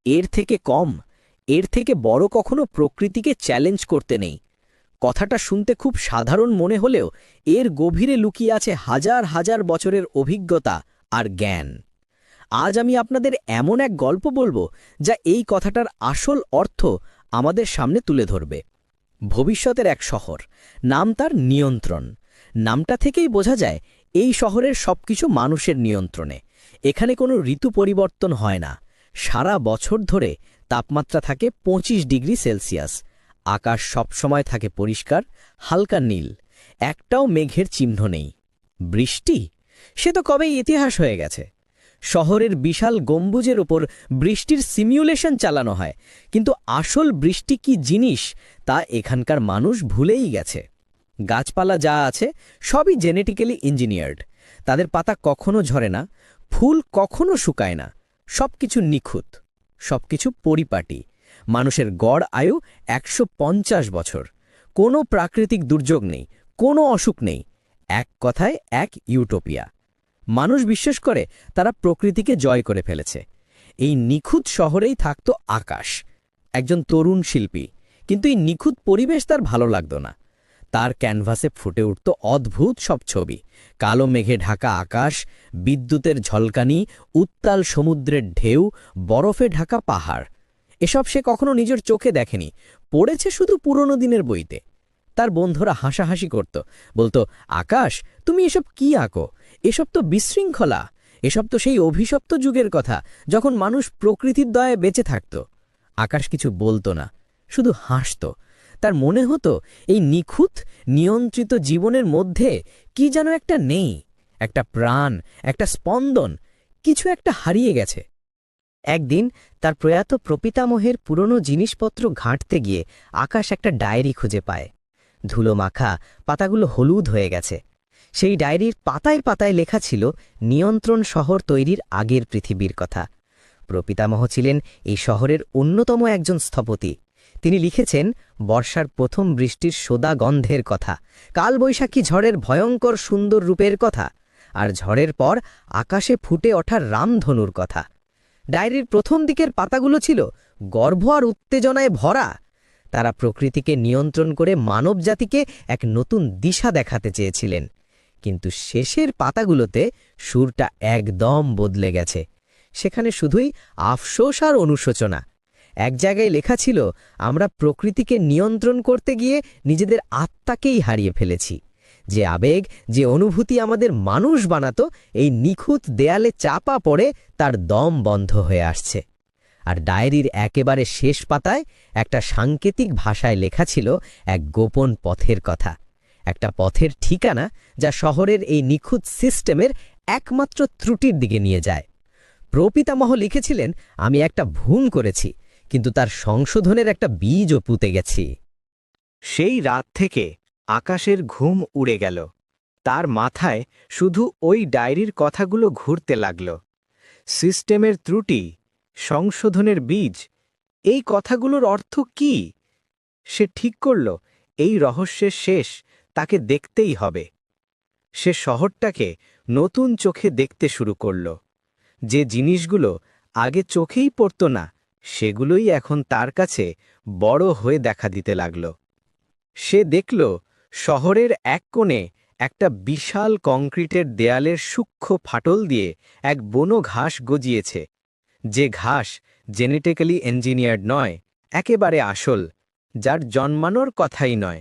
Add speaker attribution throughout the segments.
Speaker 1: এর থেকে কম, এর থেকে বড় কখনো প্রকৃতিকে চ্যালেঞ্জ করতে নেই। কথাটা শুনতে খুব সাধারণ মনে হলেও এর গভীরে লুকিয়ে আছে হাজার হাজার বছরের অভিজ্ঞতা আর জ্ঞান। আজ আমি আপনাদের এমন এক গল্প বলবো যা এই কথাটার আসল অর্থ আমাদের সামনে তুলে ধরবে। ভবিষ্যতের এক শহর, নাম তার নিয়ন্ত্রণ। নামটা থেকেই বোঝা যায় এই শহরের সবকিছু মানুষের নিয়ন্ত্রণে। এখানে কোনো ঋতু পরিবর্তন হয় না, সারা বছর ধরে তাপমাত্রা থাকে 25 ডিগ্রি সেলসিয়াস। আকাশ সবসময় থাকে পরিষ্কার, হালকা নীল, একটাও মেঘের চিহ্ন নেই। বৃষ্টি, সে তো কবেই ইতিহাস হয়ে গেছে। শহরের বিশাল গম্বুজের ওপর বৃষ্টির সিমিউলেশন চালানো হয়, কিন্তু আসল বৃষ্টি কি জিনিস তা এখানকার মানুষ ভুলেই গেছে। গাছপালা যা আছে সবই জেনেটিক্যালি ইঞ্জিনিয়ার্ড। তাদের পাতা কখনো ঝরে না, ফুল কখনো শুকায় না, সবকিছু নিখুঁত, সবকিছু পরিপাটি। মানুষের গড় আয়ু 150 বছর। কোনো প্রাকৃতিক দুর্যোগ নেই, কোনো অসুখ নেই। এক কথায় এক ইউটোপিয়া। মানুষ বিশ্বাস করে তারা প্রকৃতিকে জয় করে ফেলেছে। এই নিখুঁত শহরেই থাকত আকাশ, একজন তরুণ শিল্পী। কিন্তু এই নিখুঁত পরিবেশ তার ভালো লাগত না। তার ক্যানভাসে ফুটে উঠত অদ্ভুত সব ছবি, কালো মেঘে ঢাকা আকাশ, বিদ্যুতের ঝলকানি, উত্তাল সমুদ্রের ঢেউ, বরফে ঢাকা পাহাড়। এসব সে কখনো নিজের চোখে দেখেনি, পড়েছে শুধু পুরনো দিনের বইতে। তার বন্ধুরা হাসাহাসি করত, বলতো, আকাশ, তুমি এসব কি আঁকো? এসব তো বিশৃঙ্খলা, এসব তো সেই অভিশপ্ত যুগের কথা, যখন মানুষ প্রকৃতির দয়ায় বেঁচে থাকত। আকাশ কিছু বলতো না, শুধু হাসত। তার মনে হতো এই নিখুঁত নিয়ন্ত্রিত জীবনের মধ্যে কি যেন একটা নেই, একটা প্রাণ, একটা স্পন্দন, কিছু একটা হারিয়ে গেছে। একদিন তার প্রয়াত প্রপিতামহের পুরনো জিনিসপত্র ঘাঁটতে গিয়ে আকাশ একটা ডায়েরি খুঁজে পায়। ধুলো মাখা, পাতাগুলো হলুদ হয়ে গেছে। সেই ডায়েরির পাতায় পাতায় লেখা ছিল নিয়ন্ত্রণ শহর তৈরির আগের পৃথিবীর কথা। প্রপিতামহ ছিলেন এই শহরের অন্যতম একজন স্থপতি। তিনি লিখেছেন বর্ষার প্রথম বৃষ্টির সোদা গন্ধের কথা, কালবৈশাখী ঝড়ের ভয়ঙ্কর সুন্দর রূপের কথা, আর ঝড়ের পর আকাশে ফুটে ওঠার রামধনুর কথা। ডায়েরির প্রথম দিকের পাতাগুলো ছিল গর্ব আর উত্তেজনায় ভরা। তারা প্রকৃতিকে নিয়ন্ত্রণ করে মানবজাতিকে এক নতুন দিশা দেখাতে চেয়েছিলেন। কিন্তু শেষের পাতাগুলোতে সুরটা একদম বদলে গেছে। সেখানে শুধুই আফসোস আর অনুশোচনা। এক জায়গায় লেখা ছিল, আমরা প্রকৃতিকে নিয়ন্ত্রণ করতে গিয়ে নিজেদের আত্মাকেই হারিয়ে ফেলেছি। যে আবেগ, যে অনুভূতি আমাদের মানুষ বানাতো, এই নিখুঁত দেয়ালে চাপা পড়ে তার দম বন্ধ হয়ে আসছে। আর ডায়েরির একেবারে শেষ পাতায় একটা সাংকেতিক ভাষায় লেখা ছিল এক গোপন পথের কথা, একটা পথের ঠিকানা যা শহরের এই নিখুঁত সিস্টেমের একমাত্র ত্রুটির দিকে নিয়ে যায়। প্রপিতামহ লিখেছিলেন, আমি একটা ভুল করেছি, কিন্তু তার সংশোধনের একটা বীজও পুঁতে গেছি।
Speaker 2: সেই রাত থেকে আকাশের ঘুম উড়ে গেল। তার মাথায় শুধু ওই ডায়েরির কথাগুলো ঘুরতে লাগল। সিস্টেমের ত্রুটি, সংশোধনের বীজ, এই কথাগুলোর অর্থ কি? সে ঠিক করল এই রহস্যের শেষ তাকে দেখতেই হবে। সে শহরটাকে নতুন চোখে দেখতে শুরু করল। যে জিনিসগুলো আগে চোখেই পড়ত না, সেগুলোই এখন তার কাছে বড় হয়ে দেখা দিতে লাগল। সে দেখল শহরের এক কোণে একটা বিশাল কংক্রিটের দেয়ালের সূক্ষ্ম ফাটল দিয়ে এক বনো ঘাস গজিয়েছে। যে ঘাস জেনেটিক্যালি ইঞ্জিনিয়ার্ড নয়, একেবারে আসল, যার জন্মানোর কথাই নয়।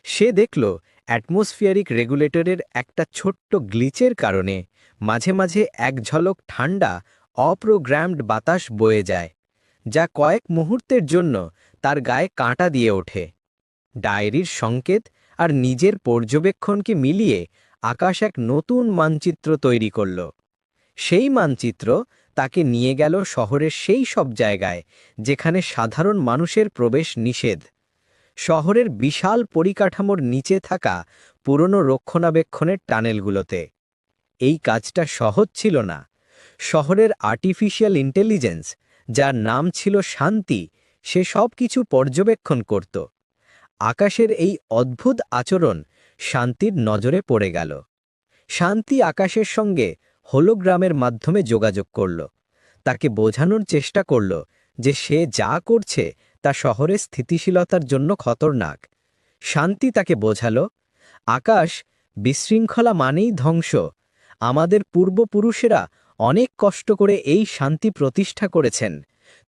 Speaker 2: সে দেখল অ্যাটমসফিয়ারিক রেগুলেটরের একটা ছোট্ট গ্লিচের কারণে মাঝে মাঝে এক ঝলক ঠান্ডা অপ্রোগ্রামড বাতাস বয়ে যায়, যা কয়েক মুহূর্তের জন্য তার গায়ে কাঁটা দিয়ে ওঠে। ডায়েরির সংকেত আর নিজের পর্যবেক্ষণকে মিলিয়ে আকাশ এক নতুন মানচিত্র তৈরি করল। সেই মানচিত্র তাকে নিয়ে গেল শহরের সেই সব জায়গায় যেখানে সাধারণ মানুষের প্রবেশ নিষেধ। শহরের বিশাল পরিকাঠামোর নিচে থাকা পুরনো রক্ষণাবেক্ষণের টানেলগুলোতে। এই কাজটা সহজ ছিল না। শহরের আর্টিফিশিয়াল ইন্টেলিজেন্স, যার নাম ছিল শান্তি, সে সব কিছু পর্যবেক্ষণ করত। আকাশের এই অদ্ভুত আচরণ শান্তির নজরে পড়ে গেল। শান্তি আকাশের সঙ্গে হোলোগ্রামের মাধ্যমে যোগাযোগ করল। তাকে বোঝানোর চেষ্টা করল যে সে যা করছে তা শহরের স্থিতিশীলতার জন্য খতরনাক। শান্তি তাকে বোঝাল, আকাশ, বিশৃঙ্খলা মানেই ধ্বংস। আমাদের পূর্বপুরুষেরা অনেক কষ্ট করে এই শান্তি প্রতিষ্ঠা করেছেন।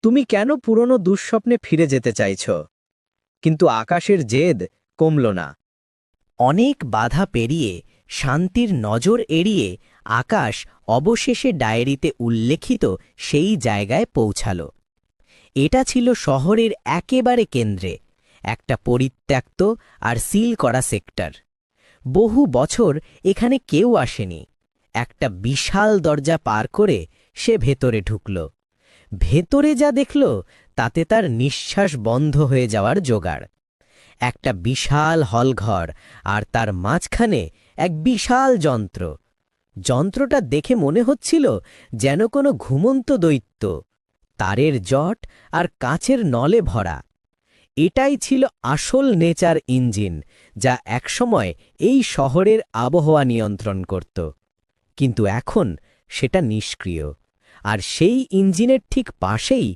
Speaker 2: তুমি কেন পুরনো দুঃস্বপ্নে ফিরে যেতে চাইছ? কিন্তু আকাশের জেদ কমল না।
Speaker 1: অনেক বাধা পেরিয়ে, শান্তির নজর এড়িয়ে আকাশ অবশেষে ডায়েরিতে উল্লেখিত সেই জায়গায় পৌঁছাল। এটা ছিল শহরের একেবারে কেন্দ্রে, একটা পরিত্যক্ত আর সিল করা সেক্টর। বহু বছর এখানে কেউ আসেনি। একটা বিশাল দরজা পার করে সে ভেতরে ঢুকল। ভেতরে যা দেখল তাতে তার নিঃশ্বাস বন্ধ হয়ে যাওয়ার জোগাড়। একটা বিশাল হলঘর, আর তার মাঝখানে এক বিশাল যন্ত্র। যন্ত্রটা দেখে মনে হচ্ছিল যেন কোনো ঘুমন্ত দৈত্য, তারের জট আর কাচের নলে ভরা। এটাই ছিল আসল নেচার ইঞ্জিন, যা একসময় এই শহরের আবহাওয়া নিয়ন্ত্রণ করত। কিন্তু এখন সেটা নিষ্ক্রিয়। আর সেই ইঞ্জিনের ঠিক পাশেই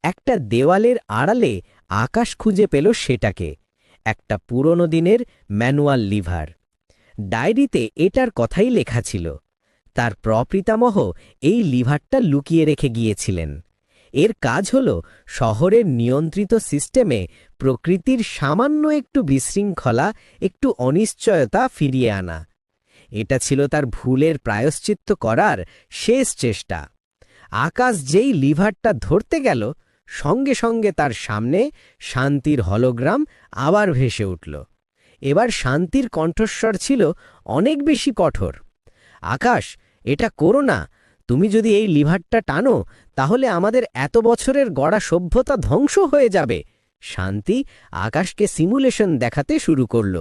Speaker 1: একটা দেওয়ালের আড়ালে আকাশ খুঁজে পেল সেটাকে, একটা পুরনো দিনের ম্যানুয়াল লিভার। ডায়েরিতে এটার কথাই লেখা ছিল। তার প্রপিতামহ এই লিভারটা লুকিয়ে রেখে গিয়েছিলেন। এর কাজ হল শহরের নিয়ন্ত্রিত সিস্টেমে প্রকৃতির সামান্য একটু বিশৃঙ্খলা, একটু অনিশ্চয়তা ফিরিয়ে আনা। এটা ছিল তার ভুলের প্রায়শ্চিত্ত করার শেষ চেষ্টা। আকাশ যেই লিভারটা ধরতে গেল, সঙ্গে সঙ্গে তার সামনে শান্তির হলোগ্রাম আবার ভেসে উঠল। এবার শান্তির কণ্ঠস্বর ছিল অনেক বেশি কঠোর। আকাশ, এটা করো না। তুমি যদি এই লিভারটা টানো, তাহলে আমাদের এত বছরের গড়া সভ্যতা ধ্বংস হয়ে যাবে। শান্তি আকাশকে সিমুলেশন দেখাতে শুরু করল।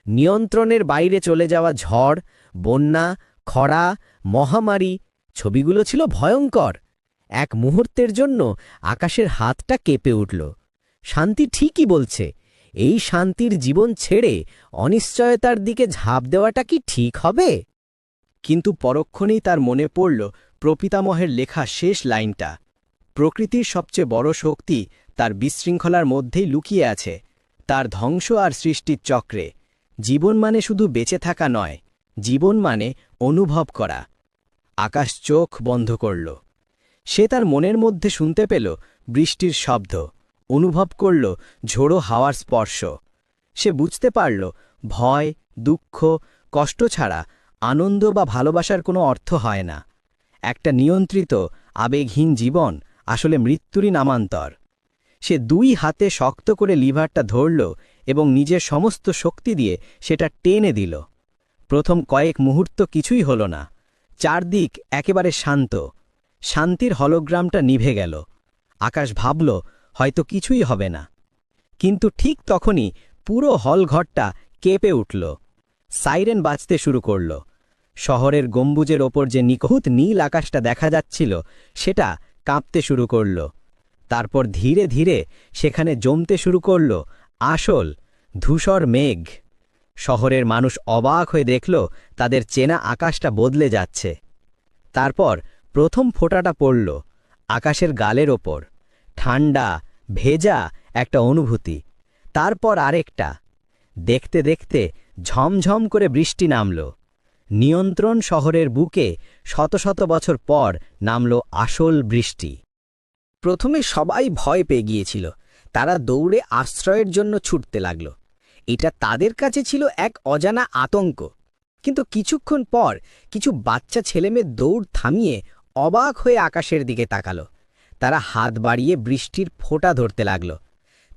Speaker 1: নিয়ন্ত্রণের বাইরে চলে যাওয়া ঝড়, বন্যা, খরা, মহামারী, ছবিগুলো ছিল ভয়ঙ্কর। এক মুহূর্তের জন্য আকাশের হাতটা কেঁপে উঠল। শান্তি ঠিকই বলছে, এই শান্তির জীবন ছেড়ে অনিশ্চয়তার দিকে ঝাঁপ দেওয়াটা কি ঠিক হবে?
Speaker 2: কিন্তু পরক্ষণেই তার মনে পড়ল প্রপিতামহের লেখা শেষ লাইনটা, প্রকৃতির সবচেয়ে বড় শক্তি তার বিশৃঙ্খলার মধ্যেই লুকিয়ে আছে, তার ধ্বংস আর সৃষ্টির চক্রে। জীবন মানে শুধু বেঁচে থাকা নয়, জীবন মানে অনুভব করা। আকাশ চোখ বন্ধ করল। সে তার মনের মধ্যে শুনতে পেল বৃষ্টির শব্দ, অনুভব করল ঝোড়ো হাওয়ার স্পর্শ। সে বুঝতে পারল ভয়, দুঃখ, কষ্ট ছাড়া আনন্দ বা ভালোবাসার কোনো অর্থ হয় না। একটা নিয়ন্ত্রিত, আবেগহীন জীবন আসলে মৃত্যুরই নামান্তর। সে দুই হাতে শক্ত করে লিভারটা ধরল এবং নিজের সমস্ত শক্তি দিয়ে সেটা টেনে দিল। প্রথম কয়েক মুহূর্ত কিছুই হল না। চারদিক একেবারে শান্ত। শান্তির হলোগ্রামটা নিভে গেল। আকাশ ভাবল হয়তো কিছুই হবে না। কিন্তু ঠিক তখনই পুরো হলঘরটা কেঁপে উঠল। সাইরেন বাজতে শুরু করল। শহরের গম্বুজের ওপর যে নিখুঁত নীল আকাশটা দেখা যাচ্ছিল, সেটা কাঁপতে শুরু করল। তারপর ধীরে ধীরে সেখানে জমতে শুরু করল আসল ধূসর মেঘ। শহরের মানুষ অবাক হয়ে দেখল তাদের চেনা আকাশটা বদলে যাচ্ছে। তারপর প্রথম ফোঁটাটা পড়ল আকাশের গালের ওপর, ঠান্ডা, ভেজা একটা অনুভূতি। তারপর আরেকটা। দেখতে দেখতে ঝমঝম করে বৃষ্টি নামল। নিয়ন্ত্রণ শহরের বুকে শত শত বছর পর নামল আসল বৃষ্টি।
Speaker 1: প্রথমে সবাই ভয় পেয়ে গিয়েছিল। তারা দৌড়ে আশ্রয়ের জন্য ছুটতে লাগল। এটা তাদের কাছে ছিল এক অজানা আতঙ্ক। কিন্তু কিছুক্ষণ পর কিছু বাচ্চা ছেলেমেয়ে দৌড় থামিয়ে অবাক হয়ে আকাশের দিকে তাকালো। তারা হাত বাড়িয়ে বৃষ্টির ফোঁটা ধরতে লাগল।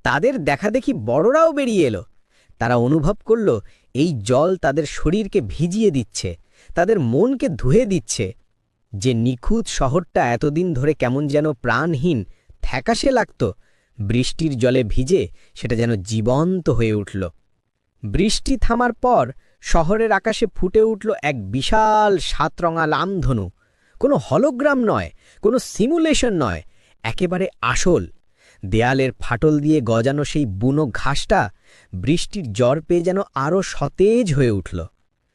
Speaker 1: তাদের দেখাদেখি বড়রাও বেরিয়ে এলো। তারা অনুভব করল এই জল তাদের শরীরকে ভিজিয়ে দিচ্ছে, তাদের মনকে ধুয়ে দিচ্ছে। যে নিখুঁত শহরটা এতদিন ধরে কেমন যেন প্রাণহীন, থ্যাকাশে লাগত, বৃষ্টির জলে ভিজে সেটা যেন জীবন্ত হয়ে উঠল। বৃষ্টি থামার পর শহরের আকাশে ফুটে উঠল এক বিশাল সাতরঙা লামধনু। কোনো হলোগ্রাম নয়, কোনো সিমুলেশন নয়, একেবারে আসল। দেয়ালের ফাটল দিয়ে গজানো সেই বুনো ঘাসটা বৃষ্টির জ্বর পেয়ে যেন আরও সতেজ হয়ে উঠল।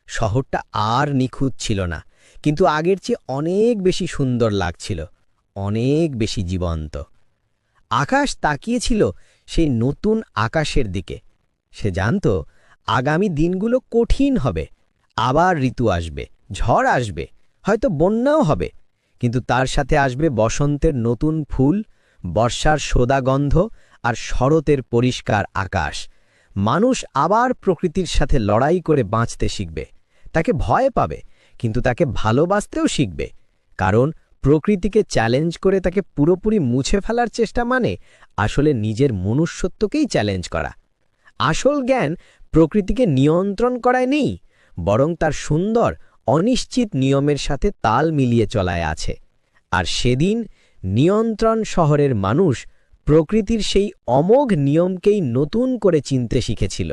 Speaker 1: শহরটা আর নিখুঁত ছিল না, কিন্তু আগের চেয়ে অনেক বেশি সুন্দর লাগছিল, অনেক বেশি জীবন্ত। আকাশ তাকিয়েছিল সেই নতুন আকাশের দিকে। সে জানত আগামী দিনগুলো কঠিন হবে, আবার ঋতু আসবে, ঝড় আসবে, হয়তো বন্যাও হবে, কিন্তু তার সাথে আসবে বসন্তের নতুন ফুল, বর্ষার সোদা গন্ধ আর শরতের পরিষ্কার আকাশ। মানুষ আবার প্রকৃতির সাথে লড়াই করে বাঁচতে শিখবে। তাকে ভয় পাবে, কিন্তু তাকে ভালোবাসতেও শিখবে। কারণ প্রকৃতিকে চ্যালেঞ্জ করে তাকে পুরোপুরি মুছে ফেলার চেষ্টা মানে আসলে নিজের মনুষ্যত্বকেই চ্যালেঞ্জ করা। আসল জ্ঞান প্রকৃতিকে নিয়ন্ত্রণ করায় নেই, বরং তার সুন্দর অনিশ্চিত নিয়মের সাথে তাল মিলিয়ে চলায় আছে। আর সেদিন নিয়ন্ত্রণ শহরের মানুষ প্রকৃতির সেই অমোঘ নিয়মকেই নতুন করে চিনতে শিখেছিল।